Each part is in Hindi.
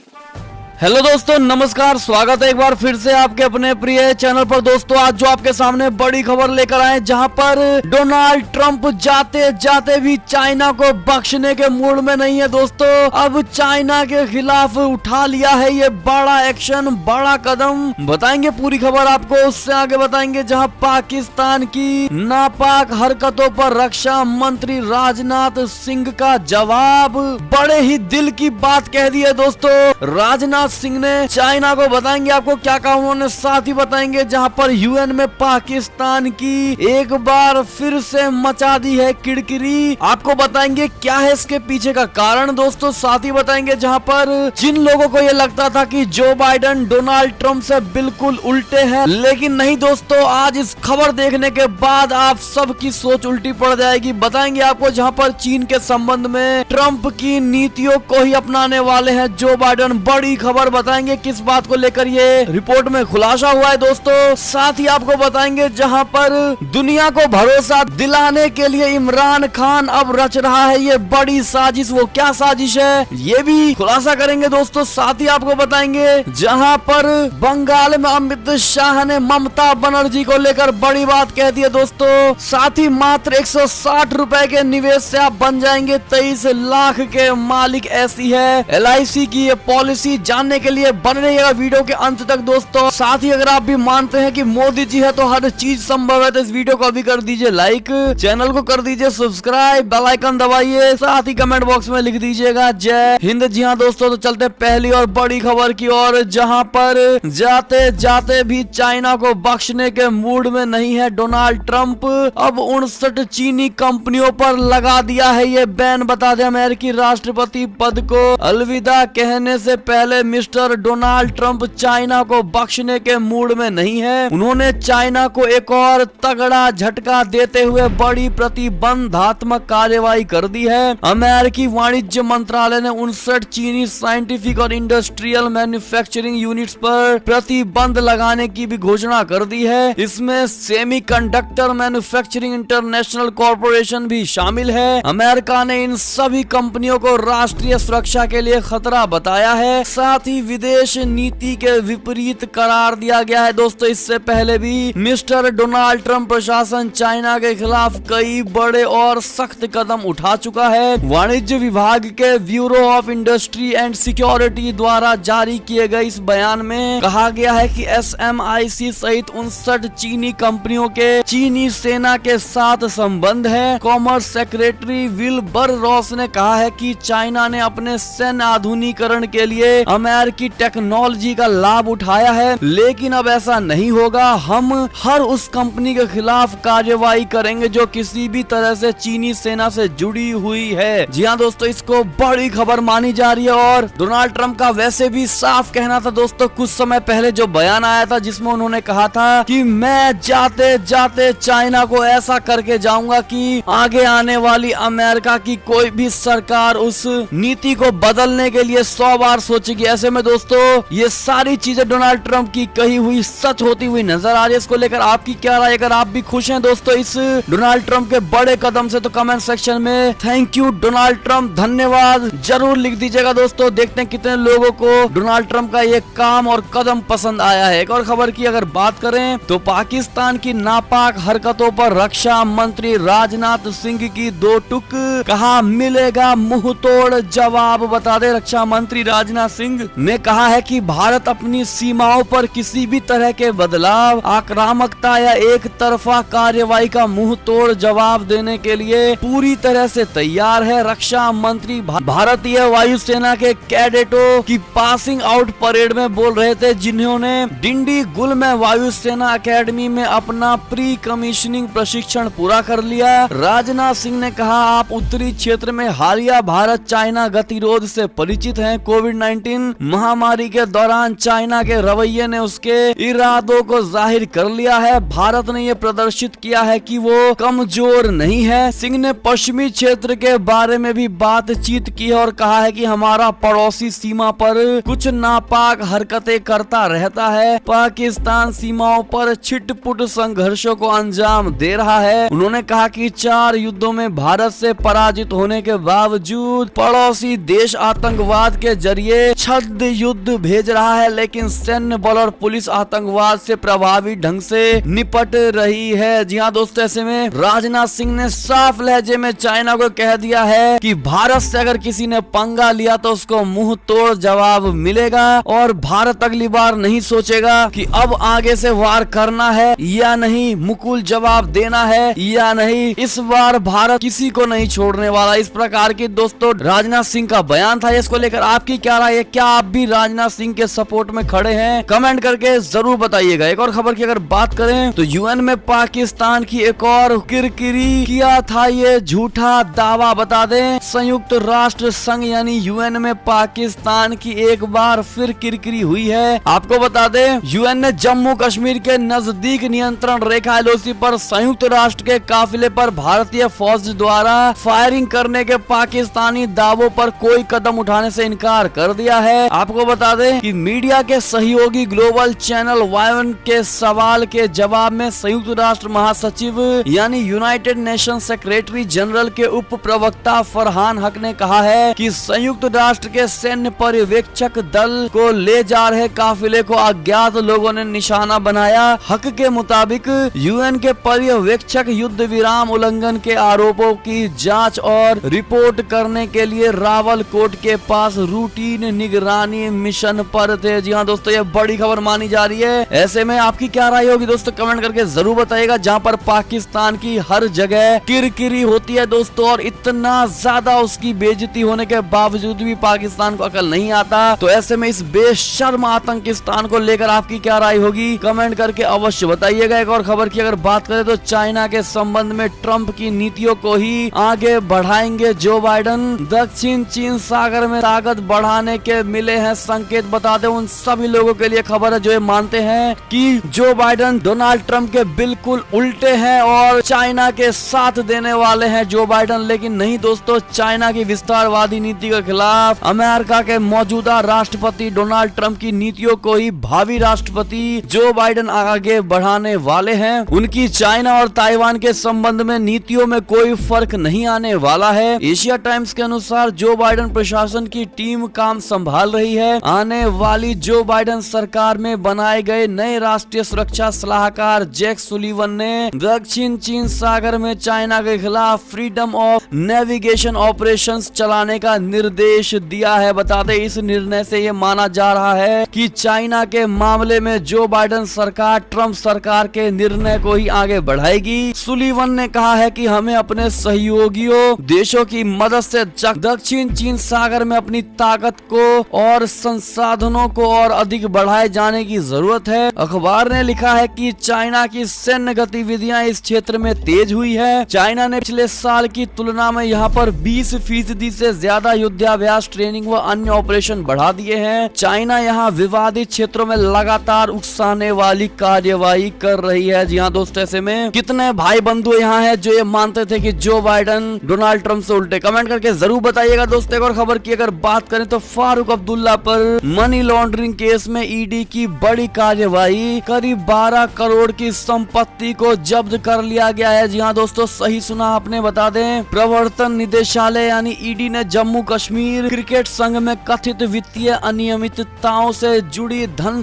हेलो दोस्तों, नमस्कार। स्वागत है एक बार फिर से आपके अपने प्रिय चैनल पर। दोस्तों, आज जो आपके सामने बड़ी खबर लेकर आए, जहां पर डोनाल्ड ट्रंप जाते जाते भी चाइना को बख्शने के मूड में नहीं है। दोस्तों, अब चाइना के खिलाफ उठा लिया है ये बड़ा एक्शन, बड़ा कदम। बताएंगे पूरी खबर आपको, उससे आगे बताएंगे जहां पाकिस्तान की नापाक हरकतों पर रक्षा मंत्री राजनाथ सिंह का जवाब। बड़े ही दिल की बात कह दी है दोस्तों राजनाथ सिंह ने चाइना को। बताएंगे आपको क्या कहा उन्होंने, साथ ही बताएंगे जहां पर यूएन में पाकिस्तान की एक बार फिर से मचा दी है किरकिरी। आपको बताएंगे क्या है इसके पीछे का कारण दोस्तों। साथ ही बताएंगे जहां पर जिन लोगों को ये लगता था कि जो बाइडेन डोनाल्ड ट्रंप से बिल्कुल उल्टे हैं, लेकिन नहीं दोस्तों, आज इस खबर देखने के बाद आप सबकी सोच उल्टी पड़ जाएगी। बताएंगे आपको जहां पर चीन के संबंध में ट्रंप की नीतियों को ही अपनाने वाले हैं जो बाइडेन। बड़ी खबर बताएंगे किस बात को लेकर ये रिपोर्ट में खुलासा हुआ है दोस्तों। साथ ही आपको बताएंगे जहां पर दुनिया को भरोसा दिलाने के लिए इमरान खान अब रच रहा है ये बड़ी साजिश। वो क्या साजिश है ये भी खुलासा करेंगे दोस्तों। साथ ही आपको बताएंगे जहां पर बंगाल में अमित शाह ने ममता बनर्जी को लेकर बड़ी बात कह दी है दोस्तों। साथ ही मात्र 160 रुपए के निवेश से आप बन जाएंगे 23 लाख के मालिक। ऐसी है LIC की ये पॉलिसी। जानने के लिए बन रहिएगा वीडियो के अंत तक दोस्तों। साथ ही अगर आप भी मानते हैं कि मोदी जी है तो हर चीज संभव है, तो इस वीडियो को अभी कर दीजिए लाइक, चैनल को कर दीजिए सब्सक्राइब, बेल आइकन दबाइए, साथ ही कमेंट बॉक्स में लिख दीजिएगा जय हिंद। जी हाँ दोस्तों, तो चलते पहली और बड़ी खबर की ओर, जहां पर जाते जाते भी चाइना को बख्शने के मूड में नहीं है डोनाल्ड ट्रंप। अब 59 चीनी कंपनियों पर लगा दिया है ये बैन। बता दें, अमेरिकी राष्ट्रपति पद को अलविदा कहने से पहले मिस्टर डोनाल्ड ट्रंप चाइना को बख्शने के मूड में नहीं है। उन्होंने चाइना को एक और तगड़ा झटका देते हुए बड़ी प्रतिबंधात्मक कार्रवाई कर दी है। अमेरिकी वाणिज्य मंत्रालय ने 59 चीनी साइंटिफिक और इंडस्ट्रियल मैन्युफैक्चरिंग यूनिट्स पर प्रतिबंध लगाने की भी घोषणा कर दी है। इसमें सेमीकंडक्टर मैन्युफैक्चरिंग इंटरनेशनल कॉर्पोरेशन भी शामिल है। अमेरिका ने इन सभी कंपनियों को राष्ट्रीय सुरक्षा के लिए खतरा बताया है। साथ ही विदेश नीति के विपरीत करार दिया गया है दोस्तों। इससे पहले भी मिस्टर डोनाल्ड ट्रंप प्रशासन चाइना के खिलाफ कई बड़े और सख्त कदम उठा चुका है। वाणिज्य विभाग के bureau of industry and security द्वारा जारी किए गए इस बयान में कहा गया है कि SMIC सहित 59 चीनी कंपनियों के चीनी सेना के साथ संबंध है। कॉमर्स सेक्रेटरी विल्बर रॉस ने कहा है कि चाइना ने अपने सैन्य आधुनिकीकरण के लिए अमेरिकी टेक्नोलॉजी का लाभ उठाया है, लेकिन अब ऐसा नहीं होगा। हम हर उस कंपनी के खिलाफ कार्रवाई करेंगे जो किसी भी तरह से चीनी सेना से जुड़ी हुई है। जी हाँ दोस्तों, इसको बड़ी खबर मानी जा रही है। और डोनाल्ड ट्रंप का वैसे भी साफ कहना था दोस्तों, कुछ समय पहले जो बयान आया था जिसमें उन्होंने कहा था कि मैं जाते जाते चाइना को ऐसा करके जाऊंगा कि आगे आने वाली अमेरिका की कोई भी सरकार उस नीति को बदलने के लिए 100 बार सोचेगी। ऐसे में दोस्तों ये सारी चीजें डोनाल्ड ट्रंप की कही हुई सच होती हुई नजर आ रही है। इसको लेकर आपकी क्या राय? अगर आप भी खुश हैं दोस्तों इस डोनाल्ड ट्रंप के बड़े कदम से, तो कमेंट सेक्शन में थैंक यू डोनाल्ड ट्रंप, धन्यवाद जरूर लिख दीजिएगा दोस्तों। देखते हैं कितने लोगों को डोनाल्ड ट्रंप का ये काम और कदम पसंद आया है। एक और खबर की अगर बात करें तो पाकिस्तान की नापाक हरकतों पर रक्षा मंत्री राजनाथ सिंह की दो टुक, कहा मिलेगा मुंह तोड़ जवाब। बता दे, रक्षा मंत्री राजनाथ सिंह ने कहा है कि भारत अपनी सीमाओं पर किसी भी तरह के बदलाव, आक्रामकता या एक तरफा कार्रवाई का मुंह तोड़ जवाब देने के लिए पूरी तरह से तैयार है। रक्षा मंत्री भारतीय वायुसेना के कैडेटों की पासिंग आउट परेड में बोल रहे थे, जिन्होंने डिंडीगुल में वायुसेना अकेडमी में अपना प्री कमीशनिंग प्रशिक्षण पूरा कर लिया। राजनाथ सिंह ने कहा, आप उत्तरी क्षेत्र में हालिया भारत चाइना गतिरोध से परिचित हैं। कोविड-19 महामारी के दौरान चाइना के रवैये ने उसके इरादों को जाहिर कर लिया है। भारत ने यह प्रदर्शित किया है कि वो कमजोर नहीं है। सिंह ने पश्चिमी क्षेत्र के बारे में भी बातचीत की और कहा है कि हमारा पड़ोसी सीमा पर कुछ नापाक हरकतें करता रहता है। पाकिस्तान सीमाओं पर छिटपुट संघर्षों को अंजाम दे रहा है। उन्होंने कहा कि 4 युद्धों में भारत से पराजित होने के बावजूद पड़ोसी देश आतंकवाद के जरिए छद्म मध्य युद्ध भेज रहा है, लेकिन सैन्य बल और पुलिस आतंकवाद से प्रभावी ढंग से निपट रही है। जी हाँ दोस्तों, ऐसे में राजनाथ सिंह ने साफ लहजे में चाइना को कह दिया है कि भारत से अगर किसी ने पंगा लिया तो उसको मुंह तोड़ जवाब मिलेगा और भारत अगली बार नहीं सोचेगा कि अब आगे से वार करना है या नहीं, मुकुल जवाब देना है या नहीं। इस बार भारत किसी को नहीं छोड़ने वाला। इस प्रकार की दोस्तों राजनाथ सिंह का बयान था। इसको लेकर आपकी क्या राय है? क्या आप भी राजनाथ सिंह के सपोर्ट में खड़े हैं? कमेंट करके जरूर बताइएगा। एक और खबर की अगर बात करें तो यूएन में पाकिस्तान की एक और किरकिरी किया था ये झूठा दावा। बता दें, संयुक्त राष्ट्र संघ यानी यूएन में पाकिस्तान की एक बार फिर किरकिरी हुई है। आपको बता दें, यूएन ने जम्मू कश्मीर के नजदीक नियंत्रण रेखा एलओसी पर संयुक्त राष्ट्र के काफिले पर भारतीय फौज द्वारा फायरिंग करने के पाकिस्तानी दावों पर कोई कदम उठाने से इनकार कर दिया है। आपको बता दें कि मीडिया के सहयोगी ग्लोबल चैनल वायवन के सवाल के जवाब में संयुक्त राष्ट्र महासचिव यानी यूनाइटेड नेशन सेक्रेटरी जनरल के उप प्रवक्ता फरहान हक ने कहा है कि संयुक्त राष्ट्र के सैन्य पर्यवेक्षक दल को ले जा रहे काफिले को अज्ञात लोगों ने निशाना बनाया। हक के मुताबिक यूएन के पर्यवेक्षक युद्ध विराम उल्लंघन के आरोपों की जांच और रिपोर्ट करने के लिए रावलकोट के पास रूटीन निगरानी मिशन पर थे। जी हाँ दोस्तों, ये बड़ी खबर मानी जा रही है। ऐसे में आपकी क्या राय होगी दोस्तों, कमेंट करके जरूर बताइएगा। जहाँ पर पाकिस्तान की हर जगह किरकिरी होती है दोस्तों, और इतना ज्यादा उसकी बेइज्जती होने के बावजूद भी पाकिस्तान को अकल नहीं आता, तो ऐसे में इस बेशर्म आतंकिस्तान को लेकर आपकी क्या राय होगी, कमेंट करके अवश्य बताइएगा। एक और खबर की अगर बात करें तो चाइना के संबंध में ट्रंप की नीतियों को ही आगे बढ़ाएंगे जो बाइडन। दक्षिण चीन सागर में ताकत बढ़ाने के मिले हैं संकेत। बता दें, उन सभी लोगों के लिए खबर है जो ये मानते हैं कि जो बाइडन डोनाल्ड ट्रंप के बिल्कुल उल्टे हैं और चाइना के साथ देने वाले हैं जो बाइडन। लेकिन नहीं दोस्तों, चाइना की विस्तारवादी नीति के खिलाफ अमेरिका के मौजूदा राष्ट्रपति डोनाल्ड ट्रंप की नीतियों को ही भावी राष्ट्रपति जो बाइडन आगे बढ़ाने वाले हैं। उनकी चाइना और ताइवान के संबंध में नीतियों में कोई फर्क नहीं आने वाला है। एशिया टाइम्स के अनुसार जो बाइडन प्रशासन की टीम काम संभाल रही है। आने वाली जो बाइडन सरकार में बनाए गए नए राष्ट्रीय सुरक्षा सलाहकार जैक सुलिवन ने दक्षिण चीन सागर में चाइना के खिलाफ फ्रीडम ऑफ नेविगेशन ऑपरेशंस चलाने का निर्देश दिया है। बता दें, इस निर्णय से ये माना जा रहा है कि चाइना के मामले में जो बाइडन सरकार ट्रंप सरकार के निर्णय को ही आगे बढ़ाएगी। सुलिवन ने कहा है कि हमें अपने सहयोगियों देशों की मदद से दक्षिण चीन सागर में अपनी ताकत को और संसाधनों को और अधिक बढ़ाए जाने की जरूरत है। अखबार ने लिखा है कि चाइना की सैन्य गतिविधियां इस क्षेत्र में तेज हुई है। चाइना ने पिछले साल की तुलना में यहाँ पर 20% से ज्यादा युद्धाभ्यास, ट्रेनिंग व अन्य ऑपरेशन बढ़ा दिए हैं। चाइना यहाँ विवादित क्षेत्रों में लगातार उकसाने वाली कार्यवाही कर रही है। जी हाँ दोस्तों, ऐसे में कितने भाई बंधु यहाँ हैं जो ये मानते थे कि जो बाइडन डोनाल्ड ट्रंप से उल्टे, कमेंट करके जरूर बताइएगा दोस्तों। एक और खबर की अगर बात करें तो फारूक अब्दुल्ला पर मनी लॉन्ड्रिंग केस में ईडी की बड़ी कार्यवाही, करीब 12 करोड़ की संपत्ति को जब्त कर लिया गया है। जी हाँ दोस्तों, सही सुना आपने। बता दें, प्रवर्तन निदेशालय यानी ईडी ने जम्मू कश्मीर क्रिकेट संघ में कथित वित्तीय अनियमितताओं से जुड़ी धन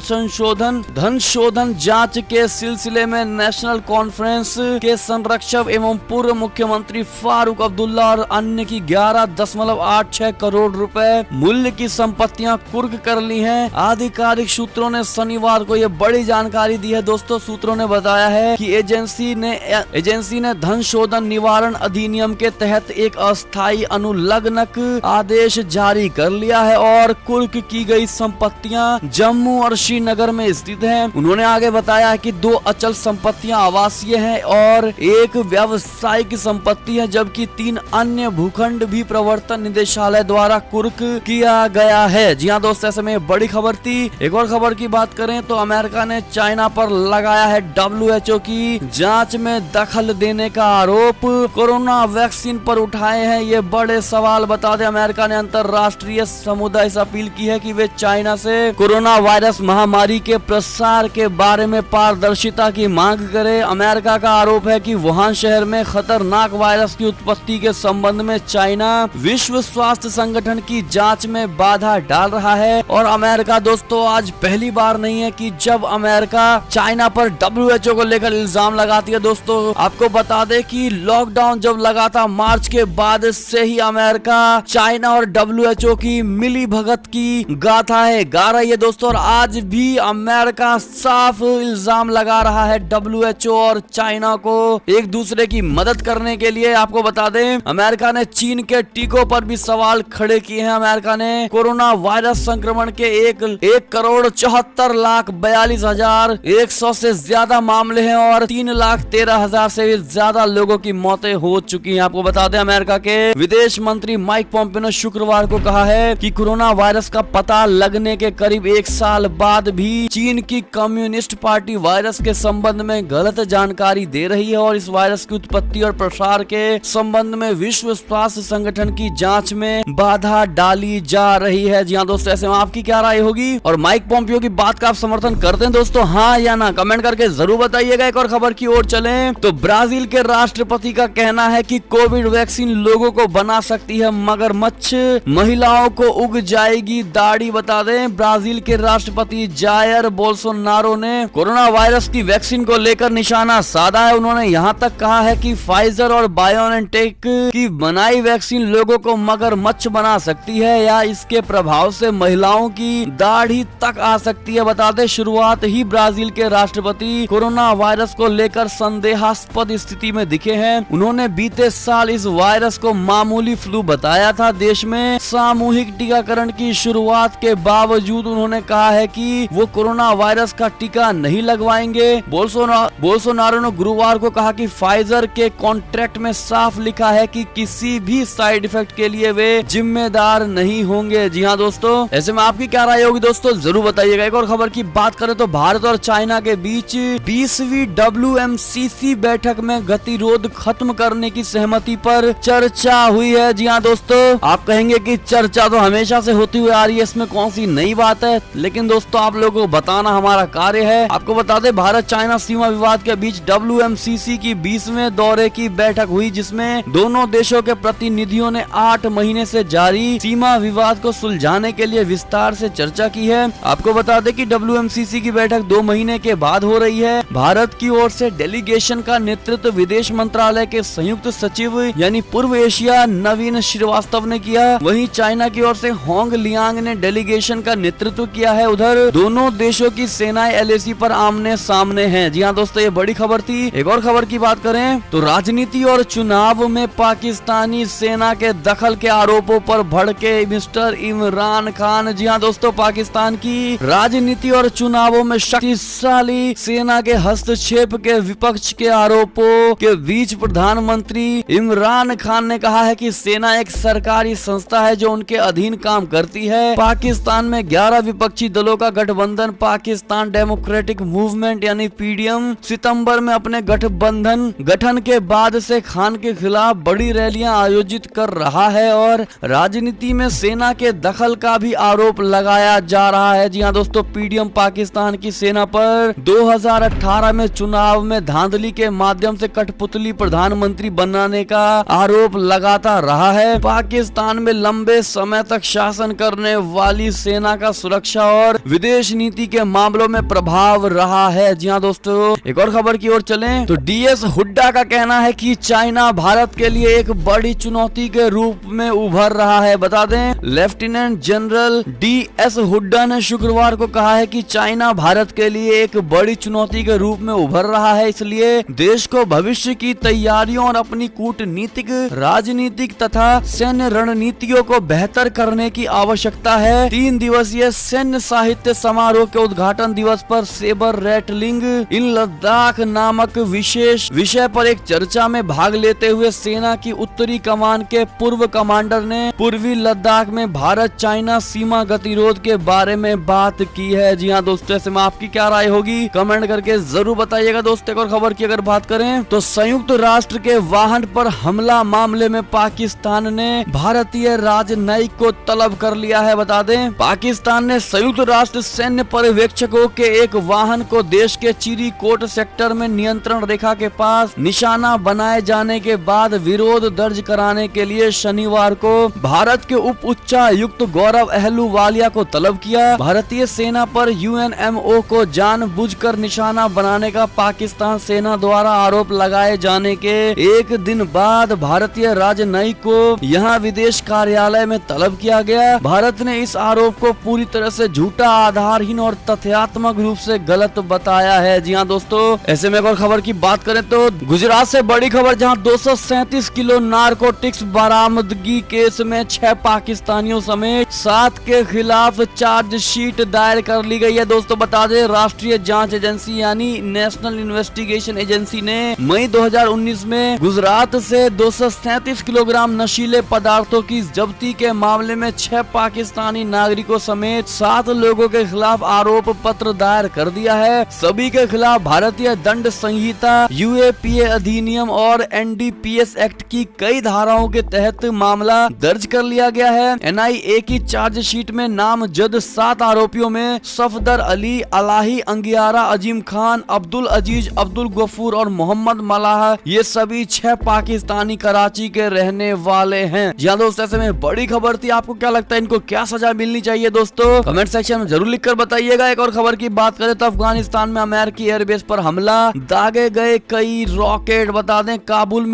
शोधन जांच के सिलसिले में नेशनल कॉन्फ्रेंस के संरक्षक एवं पूर्व मुख्यमंत्री फारूक अब्दुल्ला और अन्य की 11.86 करोड़ रुपए मूल्य की संपत्तियां कुर्क कर ली हैं। आधिकारिक सूत्रों ने शनिवार को यह बड़ी जानकारी दी है दोस्तों। सूत्रों ने बताया है कि एजेंसी ने धन शोधन निवारण अधिनियम के तहत एक अस्थायी अनुलग्नक आदेश जारी कर लिया है और कुर्क की गई संपत्तियां जम्मू और श्रीनगर में स्थित हैं। उन्होंने आगे बताया कि 2 अचल संपत्तियां आवासीय हैं और एक व्यावसायिक संपत्ति है, जबकि 3 अन्य भूखंड भी प्रवर्तन निदेशालय द्वारा कुर्क किया गया है। जी हाँ दोस्तों, ऐसे में बड़ी खबर थी। एक और खबर की बात करें तो अमेरिका ने चाइना पर लगाया है WHO की जांच में दखल देने का आरोप। कोरोना वैक्सीन पर उठाए हैं ये बड़े सवाल। बता दें, अमेरिका ने अंतर्राष्ट्रीय समुदाय से अपील की है कि वे चाइना से कोरोना वायरस महामारी के प्रसार के बारे में पारदर्शिता की मांग करे। अमेरिका का आरोप है कि वुहान शहर में खतरनाक वायरस की उत्पत्ति के संबंध में चाइना विश्व स्वास्थ्य संगठन की जांच में बाधा डाल रहा है। और अमेरिका दोस्तों आज पहली बार नहीं है कि जब अमेरिका चाइना पर WHO को लेकर इल्जाम लगाती है। दोस्तों आपको बता दें कि लॉकडाउन जब लगा था मार्च के बाद से ही अमेरिका चाइना और WHO की मिली भगत की गाथा है गा रही है दोस्तों। और आज भी अमेरिका साफ इल्जाम लगा रहा है WHO और चाइना को एक दूसरे की मदद करने के लिए। आपको बता दें अमेरिका ने चीन के टीकों पर भी सवाल खड़े किए हैं। अमेरिका ने कोरोना वायरस संक्रमण के 1,74,42,100 से ज्यादा मामले हैं और 3,13,000 से भी ज्यादा लोगों की मौतें हो चुकी हैं। आपको बता दें अमेरिका के विदेश मंत्री माइक पोम्पियो ने शुक्रवार को कहा है कि कोरोना वायरस का पता लगने के करीब 1 साल बाद भी चीन की कम्युनिस्ट पार्टी वायरस के संबंध में गलत जानकारी दे रही है और इस वायरस की उत्पत्ति और प्रसार के संबंध में विश्व स्वास्थ्य संगठन की जांच में बाधा डाली जा रही है। जी हाँ दोस्तों, ऐसे में आपकी क्या राय होगी और माइक पोम्पियो की बात का आप समर्थन करते हैं दोस्तों, हाँ या ना? कमेंट करके जरूर बताइएगा। एक और खबर की ओर चलें तो ब्राजील के राष्ट्रपति का कहना है कि कोविड वैक्सीन लोगों को बना सकती है मगरमच्छ महिलाओं को उग जाएगी दाढ़ी। बता दें ब्राजील के राष्ट्रपति जायर बोल्सोनारो ने कोरोना वायरस की वैक्सीन को लेकर निशाना साधा है। उन्होंने यहाँ तक कहा है कि फाइजर और बायोएनटेक की बनाई वैक्सीन लोगों को मगरमच्छ बना सकती है या इसके प्रभाव से महिलाओं की दाढ़ी तक आ सकती है। बता दें शुरुआत ही ब्राजील के राष्ट्रपति कोरोना वायरस को लेकर संदेहास्पद स्थिति में दिखे हैं। उन्होंने बीते साल इस वायरस को मामूली फ्लू बताया था। देश में सामूहिक टीकाकरण की शुरुआत के बावजूद उन्होंने कहा है कि वो कोरोना वायरस का टीका नहीं लगवाएंगे। बोल्सोनारो ने गुरुवार को कहा कि फाइजर के कॉन्ट्रैक्ट में साफ लिखा है कि किसी भी साइड इफेक्ट के लिए वे जिम्मेदार नहीं होंगे। जी हाँ दोस्तों, ऐसे में आपकी क्या राय होगी दोस्तों, जरूर बताइएगा। एक और खबर की बात करें तो भारत और चाइना के बीच 20वीं WMCC बैठक में गतिरोध खत्म करने की सहमति पर चर्चा हुई है। जी हाँ दोस्तों, आप कहेंगे कि चर्चा तो हमेशा से होती हुई आ रही है, इसमें कौन सी नई बात है, लेकिन दोस्तों आप लोगों को बताना हमारा कार्य है। आपको बता दें भारत चाइना सीमा विवाद के बीच WMCC की 20वें दौरे की बैठक हुई जिसमें दोनों देशों के प्रतिनिधियों ने 8 महीने से जारी सीमा विवाद को सुलझाने के लिए विस्तार से चर्चा की है। आपको बता दें कि WMCC की बैठक 2 महीने के बाद हो रही है। भारत की ओर से डेलीगेशन का नेतृत्व विदेश मंत्रालय के संयुक्त सचिव यानी पूर्व एशिया नवीन श्रीवास्तव ने किया। वहीं चाइना की ओर से होंग लियांग ने डेलीगेशन का नेतृत्व किया है। उधर दोनों देशों की सेनाएं LAC पर आमने सामने हैं। जी हाँ दोस्तों, ये बड़ी खबर थी। एक और खबर की बात करें तो राजनीति और चुनाव में पाकिस्तानी सेना के दखल के आरोपों पर भड़के मिस्टर इमरान खान। जी हाँ दोस्तों, पाकिस्तान की राजनीति और चुनावों में शक्तिशाली सेना के हस्तक्षेप के विपक्ष के आरोपों के बीच प्रधानमंत्री इमरान खान ने कहा है कि सेना एक सरकारी संस्था है जो उनके अधीन काम करती है। पाकिस्तान में 11 विपक्षी दलों का गठबंधन पाकिस्तान डेमोक्रेटिक मूवमेंट यानी PDM सितंबर में अपने गठबंधन गठन के बाद से खान के खिलाफ बड़ी रैलियां आयोजित कर रहा है और राजनीति में सेना के दखल का भी आरोप लगाया जा रहा है। जी हाँ दोस्तों, PDM पाकिस्तान की सेना पर 2018 में चुनाव में धांधली के माध्यम से कठपुतली प्रधानमंत्री बनाने का आरोप लगाता रहा है। पाकिस्तान में लंबे समय तक शासन करने वाली सेना का सुरक्षा और विदेश नीति के मामलों में प्रभाव रहा है। जी हाँ दोस्तों, एक और खबर की ओर चलें तो DS हुड्डा का कहना है कि चाइना भारत के लिए एक बड़ी चुनौती के रूप में उभर रहा है। बता दें लेफ्टिनेंट जनरल DS हुड्डा ने शुक्रवार को कहा है कि चाइना भारत के लिए एक बड़ी चुनौती के रूप में उभर रहा है, इसलिए देश को भविष्य की तैयारियों और अपनी कूटनीतिक राजनीतिक तथा सैन्य रणनीतियों को बेहतर करने की आवश्यकता है। 3 दिवसीय सैन्य साहित्य समारोह के उद्घाटन दिवस पर सेबर रेटलिंग इन लद्दाख नामक विशेष विषय पर एक चर्चा में भाग लेते हुए सेना की उत्तरी कमान के पूर्व कमांडर ने पूर्वी लद्दाख में भारत चाइना सीमा गतिरोध के बारे में बात की है। जी हाँ दोस्तों, ऐसे में आपकी क्या राय होगी कमेंट करके जरूर बताइएगा। दोस्तों, एक और खबर की अगर बात करें तो संयुक्त राष्ट्र के वाहन पर हमला मामले में पाकिस्तान ने भारतीय राजनयिक को तलब कर लिया है। बता दें पाकिस्तान ने संयुक्त राष्ट्र सैन्य पर्यवेक्षकों के एक वाहन को देश के चिरीकोट सेक्टर में नियंत्रण रेखा के पास निशाना बनाए जाने के बाद विरोध दर्ज कराने के लिए शनिवार को भारत के उप उच्चायुक्त गौरव अहलूवालिया को तलब किया। भारतीय सेना पर UNMO को जानबूझकर निशाना बनाने का पाकिस्तान सेना द्वारा आरोप लगाए जाने के एक दिन बाद भारतीय राजनयिक को यहाँ विदेश कार्यालय में तलब किया गया। भारत ने इस आरोप को पूरी तरह से झूठा, आधारहीन और तथ्यात्मक रूप से गलत बताया है। जी हाँ दोस्तों, ऐसे में एक और खबर की बात करें तो गुजरात से बड़ी खबर, जहां 237 किलो नारकोटिक्स बरामदगी केस में 6 पाकिस्तानियों समेत 7 के खिलाफ चार्जशीट दायर कर ली गई है। दोस्तों बता दें, राष्ट्रीय जांच एजेंसी यानी नेशनल इन्वेस्टिगेशन एजेंसी ने मई 2019 में गुजरात से 237 किलोग्राम नशीले पदार्थों की जब्ती के मामले में 6 पाकिस्तानी नागरिकों समेत 7 लोगों के खिलाफ आरोप पत्र दायर कर दिया है। सभी के खिलाफ भारतीय दंड संहिता, UAPA अधिनियम और NDPS एक्ट की कई धाराओं के तहत मामला दर्ज कर लिया गया है। NIA की चार्जशीट में नामजद 7 आरोपियों में सफदर अली, अलाही अंगियारा, अजीम खान, अब्दुल अजीज, अब्दुल गफूर और मोहम्मद मलाह, ये सभी 6 पाकिस्तानी कराची के रहने वाले हैं। जी हाँ दोस्तों, ऐसे में बड़ी खबर थी। आपको क्या लगता है, इनको क्या सजा मिलनी चाहिए? दोस्तों कमेंट सेक्शन में जरूर लिखकर बताइएगा। एक और खबर की बात करें तो अफगानिस्तान में अमेरिकी एयरबेस पर हमला, दागे गए कई रॉकेट। बता दें, काबुल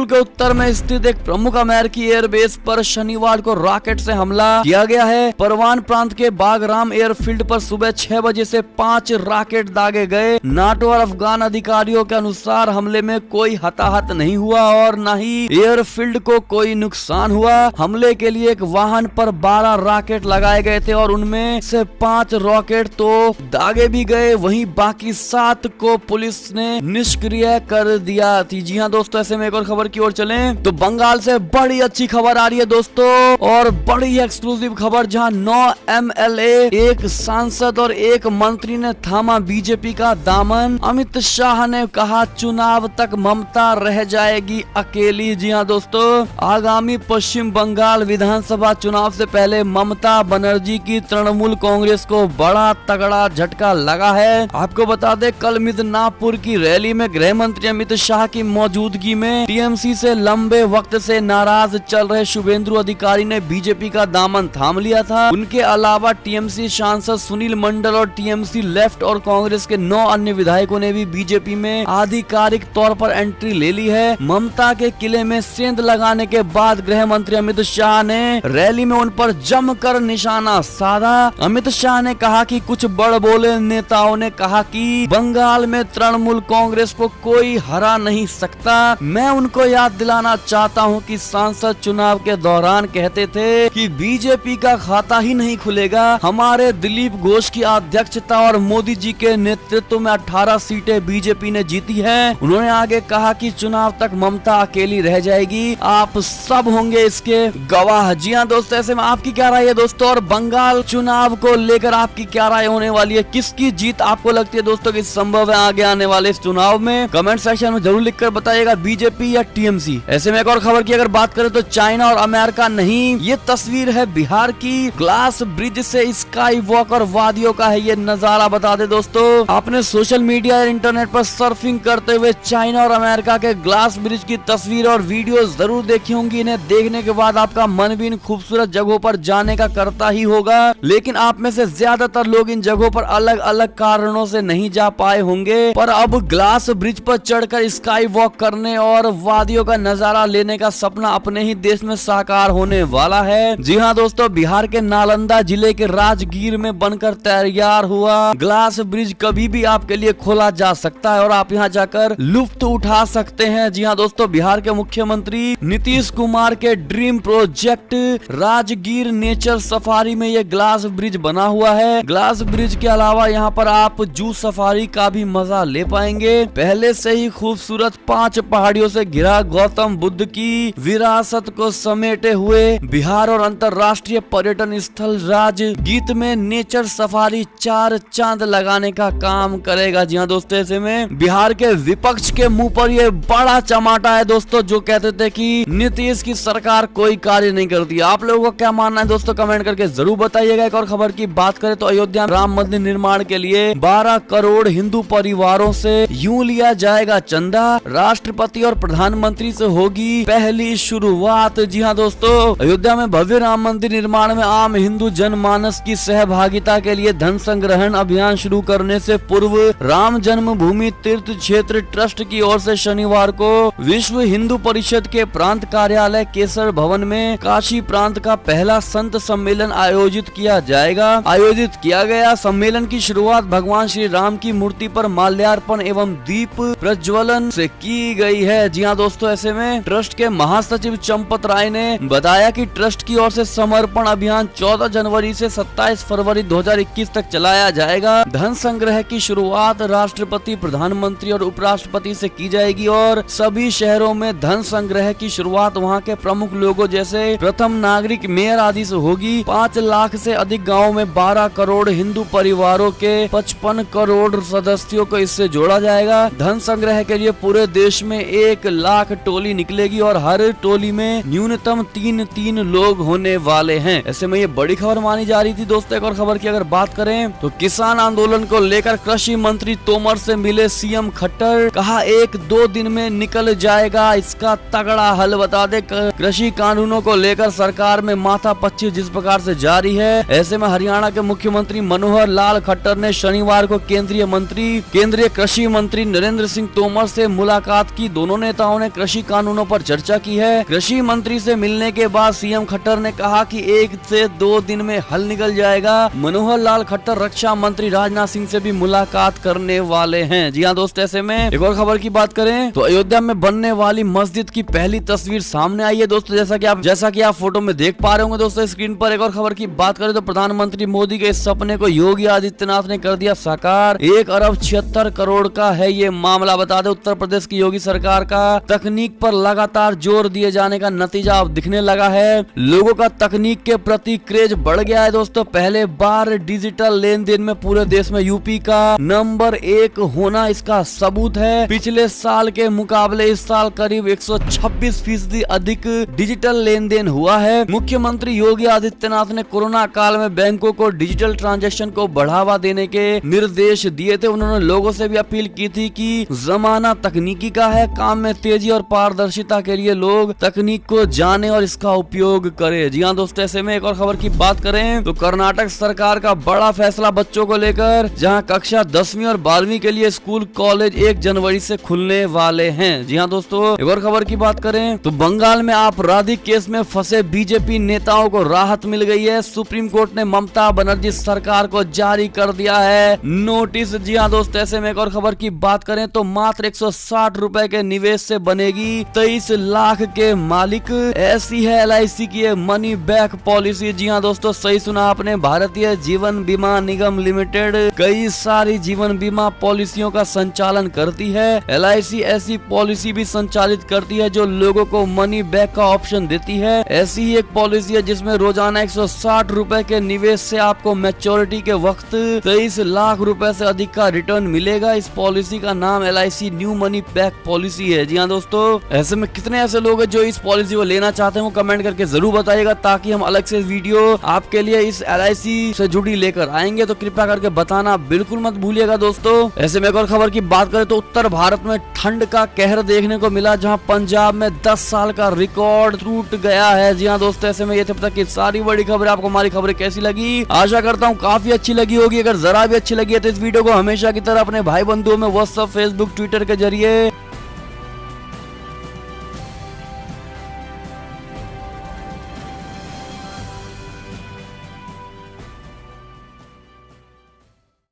के उत्तर में स्थित एक प्रमुख अमेरिकी एयरबेस पर शनिवार को रॉकेट से हमला किया गया है। परवान प्रांत के बागराम एयरफील्ड पर सुबह 6 बजे से 5 रॉकेट दागे गए। नाटो और अफगान अधिकारियों के अनुसार हमले में कोई हताहत नहीं हुआ और न ही एयरफील्ड को कोई नुकसान हुआ। हमले के लिए एक वाहन पर 12 रॉकेट लगाए गए थे और उनमें से 5 रॉकेट तो दागे भी गए, वहीं बाकी 7 को पुलिस ने निष्क्रिय कर दिया थी। जी हाँ दोस्तों, ऐसे में एक और खबर की ओर चलें तो बंगाल से बड़ी अच्छी खबर आ रही है दोस्तों, और बड़ी एक्सक्लूसिव खबर, जहां 9 MLA, 1 सांसद और 1 मंत्री ने थामा बीजेपी का दामन। अमित शाह ने कहा चुनाव तक ममता रह जाएगी अकेली। जी हाँ दोस्तों, आगामी पश्चिम बंगाल विधानसभा चुनाव से पहले ममता बनर्जी की तृणमूल कांग्रेस को बड़ा तगड़ा झटका लगा है। आपको बता दें, कल मिदनापुर की रैली में गृह मंत्री अमित शाह की मौजूदगी में टीएमसी से लंबे वक्त से नाराज चल रहे शुभेंदु अधिकारी ने बीजेपी का दामन थाम लिया था। उनके अलावा टीएमसी सांसद सुनील मंडल और टीएमसी लेफ्ट और कांग्रेस के 9 अन्य विधायकों ने भी बीजेपी में आधिकारिक तौर पर एंट्री ले ली है। ममता के किले में सेंध लगाने के बाद गृह मंत्री अमित शाह ने रैली में उन पर जमकर निशाना साधा। अमित शाह ने कहा कि कुछ बड़ बोले नेताओं ने कहा कि बंगाल में तृणमूल कांग्रेस को कोई हरा नहीं सकता। मैं उनको याद दिलाना चाहता हूं कि सांसद चुनाव के दौरान कहते थे कि बीजेपी का खाता ही नहीं खुलेगा। हमारे दिलीप घोष की अध्यक्षता और मोदी जी के नेतृत्व में 18 सीटें बीजेपी ने जीती है। उन्होंने आगे कहा कि चुनाव तक ममता अकेली रह जाएगी, आप सब होंगे इसके गवाह। जी हाँ दोस्तों, ऐसे में आपकी क्या राय है दोस्तों, और बंगाल चुनाव को लेकर आपकी क्या राय होने वाली है? किसकी जीत आपको लगती है दोस्तों कि संभव है आगे आने वाले इस चुनाव में? कमेंट सेक्शन में जरूर लिखकर बताइएगा, बीजेपी या टीएमसी। ऐसे में एक और खबर की अगर बात करें तो चाइना और अमेरिका नहीं, ये तस्वीर है बिहार की ग्लास ब्रिज से स्काई वॉक और वादियों का है ये नजारा। बता दे दोस्तों, आपने सोशल मीडिया और इंटरनेट पर सर्फिंग करते हुए चाइना और अमेरिका के ग्लास ब्रिज की तस्वीर और वीडियो जरूर देखी होंगी। इन्हें देखने के बाद आपका मन भी इन खूबसूरत जगहों पर जाने का करता ही होगा, लेकिन आप में से ज्यादातर लोग इन जगहों पर अलग अलग कारणों से नहीं जा पाए होंगे। पर अब ग्लास ब्रिज पर चढ़कर स्काई वॉक करने और वादियों का नजारा लेने का सपना अपने ही देश में साकार होने वाला है। जी हाँ दोस्तों, बिहार के नालंदा जिले के राजगीर में बनकर तैयार हुआ ग्लास ब्रिज कभी भी आपके लिए खोला जा सकता है और आप यहाँ जाकर लुत्फ उठा सकते हैं। जी हाँ दोस्तों, बिहार के मुख्यमंत्री नीतीश कुमार के dream project Rajgir nature safari में ये ग्लास ब्रिज बना हुआ है। ग्लास ब्रिज के अलावा यहाँ पर आप जू सफारी का भी मजा ले पाएंगे। पहले से ही खूबसूरत 5 पहाड़ियों से घिरा गौतम बुद्ध की विरासत को समेटे हुए बिहार और अंतर्राष्ट्रीय पर्यटन स्थल राजगीत में नेचर सफारी 4 चांद लगाने का काम करेगा। जी हाँ दोस्तों, ऐसे में बिहार के विपक्ष के मुंह पर ये बड़ा चमाटा है दोस्तों, जो कहते थे कि नीतीश की सरकार कोई कार्य नहीं करती। आप लोगों का क्या मानना है दोस्तों, कमेंट करके जरूर बताइएगा। एक और खबर की बात करें तो अयोध्या राम मंदिर निर्माण के लिए 12 करोड़ हिंदू परिवारों से यूं लिया जाएगा चंदा। राष्ट्रपति और प्रधानमंत्री से होगी पहली शुरुआत। जी हाँ दोस्तों, अयोध्या में भव्य भव्य राम मंदिर निर्माण में आम हिंदू जनमानस की सहभागिता के लिए धन संग्रहण अभियान शुरू करने से पूर्व राम जन्मभूमि तीर्थ क्षेत्र ट्रस्ट की ओर से शनिवार को विश्व हिंदू परिषद के प्रांत कार्यालय केसर भवन में काशी प्रांत का पहला संत सम्मेलन आयोजित किया गया। सम्मेलन की शुरुआत भगवान श्री राम की मूर्ति पर माल्यार्पण एवं दीप प्रज्वलन से की गई है। जी हाँ दोस्तों, ऐसे में ट्रस्ट के महासचिव चंपत राय ने बताया कि ट्रस्ट की ओर से समर्पण अभियान 14 जनवरी से 27 फरवरी 2021 तक चलाया जाएगा। धन संग्रह की शुरुआत राष्ट्रपति, प्रधानमंत्री और उपराष्ट्रपति से की जाएगी और सभी शहरों में धन संग्रह की शुरुआत वहां के प्रमुख लोगों जैसे प्रथम नागरिक, मेयर आदि से होगी। 5 लाख से अधिक गाँव में 12 करोड़ हिंदू परिवारों के 55 करोड़ सदस्यों को इससे जोड़ा जाएगा। धन संग्रह के लिए पूरे देश में 1 लाख टोली निकलेगी और हर टोली में न्यूनतम 3 लोग होने वाले हैं। ऐसे में ये बड़ी खबर मानी जा रही थी दोस्तों। एक और खबर की अगर बात करें तो किसान आंदोलन को लेकर कृषि मंत्री तोमर से मिले सीएम खट्टर, कहा 1-2 दिन में निकल जाएगा इसका तगड़ा हल। बता दे कृषि कानूनों को लेकर सरकार में माथापच्ची जिस प्रकार से जारी है, ऐसे में हरियाणा के मुख्यमंत्री मनोहर लाल खट्टर ने शनिवार को केंद्रीय कृषि मंत्री नरेंद्र सिंह तोमर से मुलाकात की। दोनों नेताओं ने कृषि कानूनों पर चर्चा की है। कृषि मंत्री से मिलने के बाद सीएम खट्टर ने कहा कि 1 से 2 दिन में हल निकल जाएगा। मनोहर लाल खट्टर रक्षा मंत्री राजनाथ सिंह से भी मुलाकात करने वाले हैं। जी हाँ दोस्तों, ऐसे में एक और खबर की बात करें तो अयोध्या में बनने वाली मस्जिद की पहली तस्वीर सामने आई है दोस्तों, जैसा कि आप फोटो में देख पा रहे होंगे दोस्तों स्क्रीन पर। एक और खबर की बात करें तो प्रधानमंत्री मोदी के इस सपने को योगी आदित्यनाथ ने कर दिया साकार। 1 अरब 76 करोड़ का है ये मामला। बता दें उत्तर प्रदेश की योगी सरकार का तकनीक पर लगातार जोर दिए जाने का नतीजा अब दिखने लगा है। लोगों का तकनीक के प्रति क्रेज बढ़ गया है दोस्तों। पहले बार डिजिटल लेन देन में पूरे देश में यूपी का नंबर 1 होना इसका सबूत है। पिछले साल के मुकाबले इस साल करीब 126% अधिक डिजिटल लेन देन हुआ है। मुख्यमंत्री योगी आदित्यनाथ ने कोरोना काल में बैंकों को डिजिटल ट्रांजैक्शन को बढ़ावा देने के निर्देश दिए थे। उन्होंने लोगों से भी अपील की थी कि जमाना तकनीकी का है, काम में तेजी और पारदर्शिता के लिए लोग तकनीक को जाने और इसका उपयोग करें। जी हाँ दोस्तों, ऐसे में एक और खबर की बात करें तो कर्नाटक सरकार का बड़ा फैसला बच्चों को लेकर, जहां कक्षा 10वीं और 12वीं के लिए स्कूल कॉलेज 1 जनवरी से खुलने वाले हैं। जी हाँ दोस्तों, एक और खबर की बात करें तो बंगाल में आपराधिक केस में फंसे बीजेपी नेताओं को राहत मिल गई है। सुप्रीम कोर्ट ने ममता बनर्जी सरकार को जारी कर दिया है नोटिस। जी हाँ दोस्तों, ऐसे में एक और खबर की बात करें तो मात्र 160 रुपए के निवेश से बनेगी 23 लाख के मालिक। ऐसी है LIC की मनी बैक पॉलिसी। जी हाँ दोस्तों, सही सुना आपने। भारतीय जीवन बीमा निगम लिमिटेड कई सारी जीवन बीमा पॉलिसियों का संचालन करती है। LIC ऐसी पॉलिसी भी संचालित करती है जो लोगों को मनी बैक का ऑप्शन देती है। ऐसी ही एक पॉलिसी है जिसमें रोजाना 160 रुपए के निवेश से आपको मैच्योरिटी के वक्त 23 लाख रुपए से अधिक का रिटर्न मिलेगा। इस पॉलिसी का नाम LIC new money back policy है। जी हाँ दोस्तों, ऐसे में कितने ऐसे लोग हैं जो इस पॉलिसी को लेना चाहते हैं वो कमेंट करके जरूर बताइएगा, ताकि हम अलग से वीडियो आपके लिए इस LIC से जुड़ी लेकर आएंगे। तो कृपया करके बताना बिल्कुल मत भूलिएगा दोस्तों। ऐसे में एक और खबर की बात करें तो उत्तर भारत में ठंड का कहर देखने को मिला, जहां पंजाब में 10 साल का रिकॉर्ड टूट गया है। जी हाँ दोस्तों, ऐसे में ये थे अब तक की सारी बड़ी खबरें। आपको हमारी खबरें कैसी लगी? आशा करता हूँ काफी अच्छी लगी होगी। अगर जरा भी अच्छी लगी है तो इस वीडियो को हमेशा की तरह अपने भाई बंधुओं में व्हाट्सएप, फेसबुक, ट्विटर के जरिए